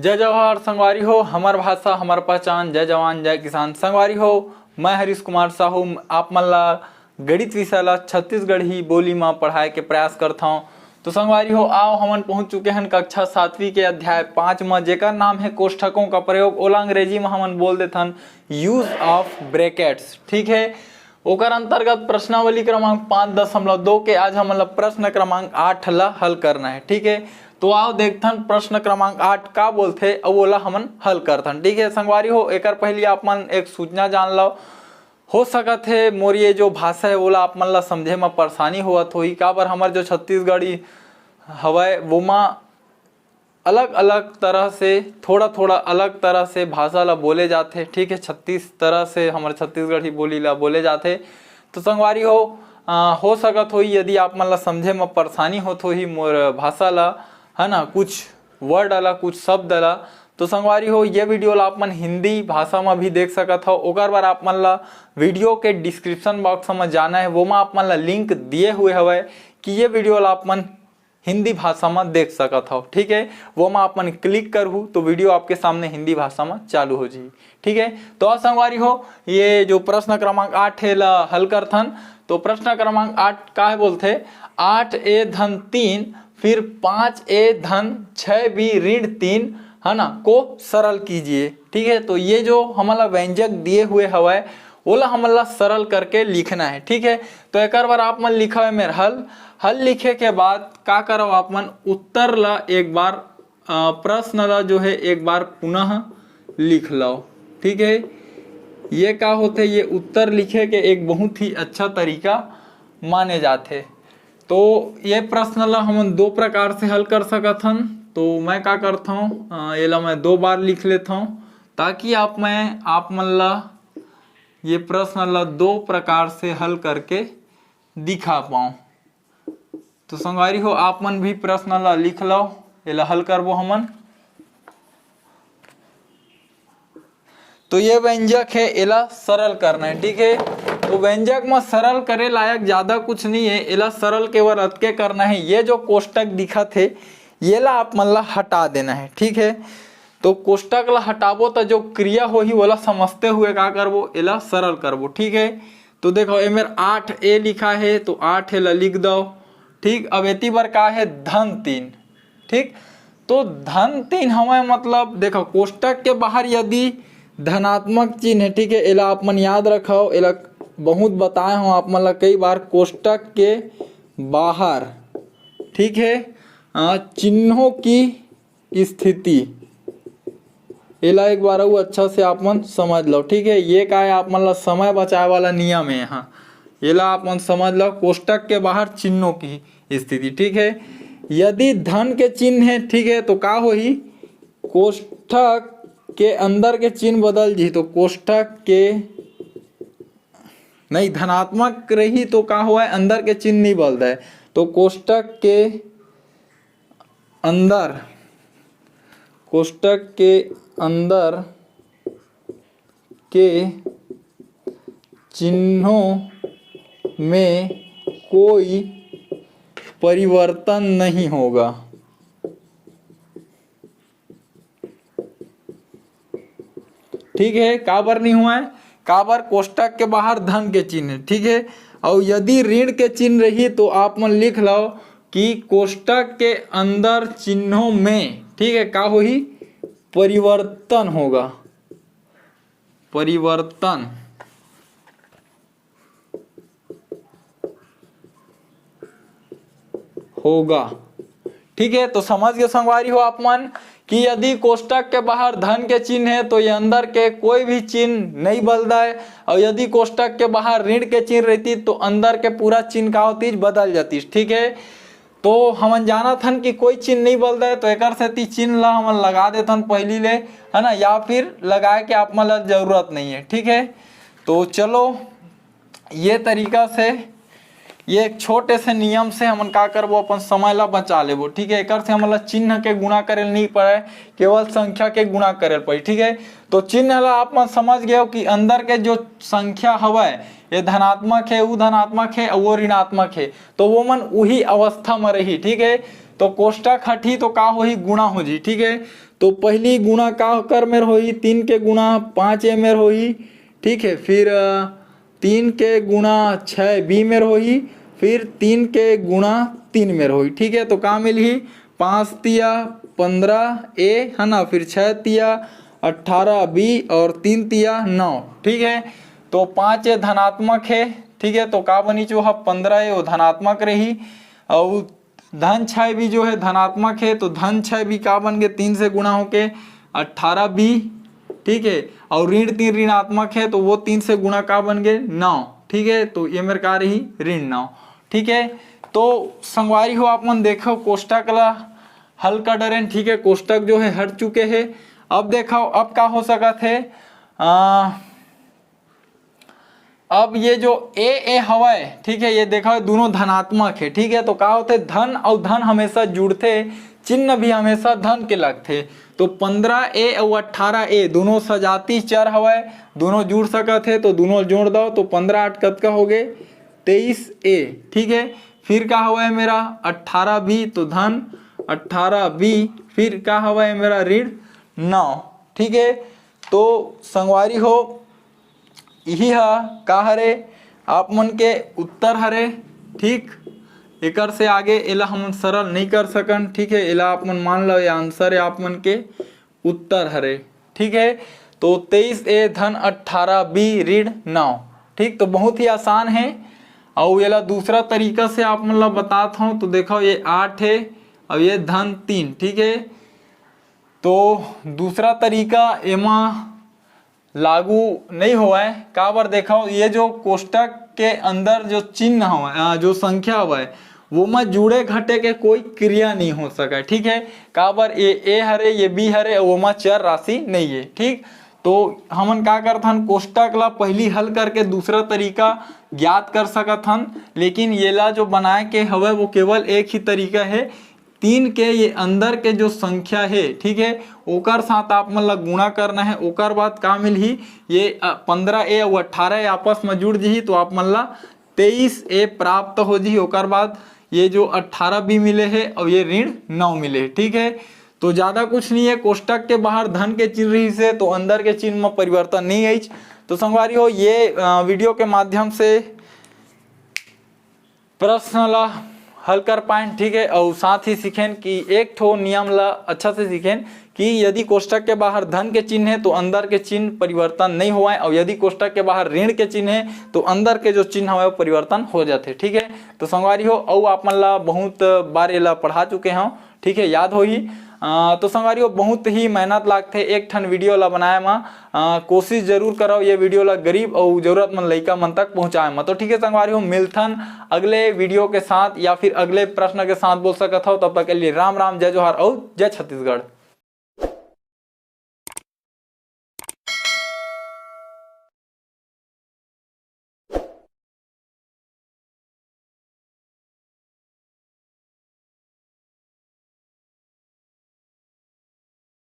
जय जवाहर संगवारी हो, हमार भाषा हमार पहचान, जय जवान जय किसान। संगवारी हो, मैं हरीश कुमार साहू आप मन ला गणित विषय ला छत्तीसगढ़ी बोली में पढ़ाए के प्रयास करता हूँ। तो संगवारी हो, आओ हमन पहुंच चुके हैं कक्षा 7वीं के अध्याय 5 में, जेकर नाम है कोष्ठकों का प्रयोग। ओला अंग्रेजी में हमन बोल देथन यूज ऑफ ब्रैकेट्स। ठीक है, ओकर अंतर्गत प्रश्नावली क्रमांक 5.2 के आज हमन ला प्रश्न क्रमांक 8 ला हल करना है। ठीक है, तो आओ देखथन प्रश्न क्रमांक 8 का बोलथे और ओला हमन हल करथन। ठीक है संगवारी हो, एकर पहले आप मन एक सूचना जान लो। हो सकत है मोर ये जो भाषा है ओला आप मन ला समझे में परेशानी होत होही, काबर हमर जो छत्तीसगढ़ी हवय वो मा अलग अलग तरह से थोड़ा अलग तरह से भाषा ला बोले जाते। ठीक है, 36 तरह से हमारे छत्तीसगढ़ी बोली ला बोले जाते। तो संगवारी हो सकत होही यदि आप मन ला समझे में परेशानी होत होही मोर भाषा ला, है ना, कुछ वर्ड अला कुछ शब्द अला, तो संगवारी हो ये वीडियो ला आप मन हिंदी भाषा में भी देख सकत हो। ओकर बार आप मन ला वीडियो के डिस्क्रिप्शन बॉक्स में जाना है, वो में आप मन ला लिंक दिए हुए हवे कि ये वीडियो ला आप मन हिंदी भाषा में देख सकत हो। ठीक है, वो में आप मन क्लिक करहु तो वीडियो आपके सामने हिंदी भाषा में चालू हो जाए। ठीक है, तो आज संगवारी हो ये जो प्रश्न क्रमांक 8 है ला हल करथन। तो प्रश्न क्रमांक 8 का है बोलथे 8a धन 3 फिर 5a धन 6b ऋण 3, है ना, को सरल कीजिए। ठीक है, तो ये जो हमारा व्यंजक दिए हुए हवाए ओला हमला सरल करके लिखना है। ठीक है, तो एक बार आप मन लिखा है मेरे हल लिखे के बाद का करो आप मन उत्तर ला एक बार प्रश्न ला जो है एक बार पुनः लिख लो। ठीक है, ये का होते ये उत्तर लिखे के एक बहुत ही अच्छा तरीका माने जाते। तो ये प्रश्न ला हम 2 प्रकार से हल कर सकत हन। तो मैं का करता हूँ ये ला मैं 2 बार लिख लेता हूँ ताकि आप मन ला ये प्रश्न ला 2 प्रकार से हल करके दिखा पाऊँ। तो संगवारी हो आप मन भी प्रश्न ला लिख लो, ये ला हल करबो हमन। तो ये व्यंजक है एला सरल करना है। ठीक है, तो व्यंजक में सरल करे लायक ज्यादा कुछ नहीं है, एला सरल केवल अतके करना है। ये जो कोष्टक दिखा थे ये ला आप मन ला हटा देना है। ठीक है, तो कोष्टक ला हटाबो तो जो क्रिया होही वाला समझते हुए का करबो एला सरल करबो। ठीक है, तो देखो ये मेरा 8a लिखा है तो 8 ला लिख दो। ठीक, अब एती बार का है धन 3। ठीक, तो धन 3 हमें मतलब देखो कोष्टक के बाहर यदि धनात्मक चिन्ह है, ठीक है, एला आप मन याद रखो, एला बहुत बताए हो आप मन ला कई बार कोष्टक के बाहर, ठीक है, चिन्हों की स्थिति एला एक बार वो अच्छा से आप मन समझ लो। ठीक है, ये का है आप मन ला समय बचाए वाला नियम है यहाँ, एला आप मन समझ लो कोष्टक के बाहर चिन्हों की स्थिति। ठीक है, यदि धन के चिन्ह है, ठीक है, तो का होही कोष्टक के अंदर के चिन्ह बदल जी, तो कोष्टक के नहीं धनात्मक रही तो का हुआ है अंदर के चिन्ह नहीं बदलता है, तो कोष्टक के अंदर के चिन्हों में कोई परिवर्तन नहीं होगा। ठीक है, काबर नहीं हुआ है, काबर कोष्टक के बाहर धन के चिन्ह। ठीक है, और यदि ऋण के चिन्ह रही तो आप मन लिख लो कि कोष्टक के अंदर चिन्हों में, ठीक है, का होही परिवर्तन होगा, परिवर्तन होगा। ठीक है, तो समझ गए संगवारी हो आप मन कि यदि कोष्टक के बाहर धन के चिन्ह है तो ये अंदर के कोई भी चिन्ह नहीं बदलता है, और यदि कोष्टक के बाहर ऋण के चिन्ह रहती तो अंदर के पूरा चिन्ह का होती बदल जाती। ठीक है, तो हमन जाना थन कि कोई चिन्ह नहीं बदलता है तो एक से चिन्ह ला हमन लगा देथन पहली ले, है ना, या फिर लगाए के आप मन ला जरूरत नहीं है। ठीक है, तो चलो ये तरीका से ये एक छोटे से नियम से हमन का करबो अपन समय ला बचा लेबो। ठीक है, एक से हमन ला चिन्ह के गुणा करे नहीं पड़े, केवल संख्या के गुणा करे पड़े। ठीक है, तो चिन्ह ला आप मन समझ गए हो कि अंदर के जो संख्या हवय ये धनात्मक है, वो धनात्मक है और वो ऋणात्मक है, तो वो मन वही अवस्था में रही। ठीक है, तो कोष्टक हटी तो का होही गुणा हो जी। ठीक है, तो पहली गुणा का कर मेर होई 3 के गुणा 5 ए मेर होई, ठीक है। फिर 3 के गुणा 6 बी मेर होई, फिर 3 के गुणा 3 मेर होई, ठीक है। तो का मिलही 5 तिया 15 ए है ना, फिर 6 तिया 18 बी और 3 तिया 9, ठीक है। तो 5 ए धनात्मक है, ठीक है। तो का बनी जो है 15 ए वो धनात्मक रही, और धन 6 भी जो है धनात्मक है, तो धन 6 भी का बन गए 3 से गुणा होके 18 बी, ठीक है। और ऋण 3 ऋणात्मक है, तो वो 3 से गुणा का बन गए 9, ठीक है। तो ये मेरे का रही ऋण 9, ठीक है। तो संगवारी हो आप मन देखो कोष्टक ला हल कर डरेन, ठीक है। कोष्टक जो है हट चुके हैं। अब देखो अब का हो सकत है, अब ये जो ए हवाए, ठीक है, ये देखो दोनों धनात्मक है, ठीक है। तो का होते धन और धन हमेशा जुड़ते, चिन्ह भी हमेशा धन के लगते। तो 15 ए और 18 ए दोनों सजाती चर हवाए, दोनों जुड़ सकत है, तो दोनों जोड़ दो। तो 15 8 कत का हो गए 23 ए, ठीक है। फिर का हवा है मेरा 18 बी, तो धन 18 बी, फिर का हवा है मेरा ऋण 9, ठीक है। तो संगवारी हो यही है का हरे आप मन के उत्तर हरे, ठीक। एकर से आगे एला हम सरल नहीं कर सकन, ठीक है। एला आप मन मान लो ये आंसर है आप मन के उत्तर हरे, ठीक है। तो 23 ए धन 18 बी ऋण 9, ठीक। तो बहुत ही आसान है। और ये दूसरा तरीका से आप मन ला बताता हूँ। तो देखो ये 8 है और ये धन 3, ठीक है। तो दूसरा तरीका एमा लागू नहीं हुआ है, का बार देखो ये जो कोष्टक के अंदर जो चिन्ह हुआ, जो संख्या हुआ है, वो में जुड़े घटे के कोई क्रिया नहीं हो सका, ठीक है। का बार ये ए हरे ये बी हरे, वो में चर राशि नहीं है, ठीक। तो हमन का करथन कोष्टक ला पहली हल करके दूसरा तरीका ज्ञात कर सकथन, लेकिन ये ला जो बनाए के हवे वो केवल एक ही तरीका है। 3 के ये अंदर के जो संख्या है, ठीक है, ओकर साथ आप मन ला गुणा करना है। ओकर बाद का मिलही ये 15 ए और 18 आपस में जुड़ जी, तो आप मन ला 23 ए प्राप्त हो जी। ओकर बाद ये जो 18 बी मिले है और ये ऋण 9 मिले, ठीक है। तो ज्यादा कुछ नहीं है, कोष्टक के बाहर धन के चिन्ह रही से तो अंदर के चिन्ह में परिवर्तन नहीं आई। तो संगवारी हो ये वीडियो के माध्यम से प्रश्न ला हल कर पाए, ठीक है। और साथ ही सीखें कि एक ठो नियम ला अच्छा से सीखें कि यदि कोष्टक के बाहर धन के चिन्ह है तो अंदर के चिन्ह परिवर्तन नहीं हुआ है, और यदि कोष्टक के बाहर ऋण के चिन्ह है तो अंदर के जो चिन्ह है वो परिवर्तन हो जाते, ठीक है। तो संगवारी हो और आप मन ला बहुत बार ये पढ़ा चुके हैं, ठीक है, याद हो ही। तो संगवारी हो बहुत ही मेहनत लागते एक ठन वीडियो ला बनाए में, कोशिश जरूर करो ये वीडियो ला गरीब और जरूरतमंद लड़का मन तक पहुंचाए में। तो ठीक है संगवारी हो, मिलथन अगले वीडियो के साथ या फिर अगले प्रश्न के साथ बोल सकता हो। तब तक के लिए राम राम, जय जोहार और जय छत्तीसगढ़।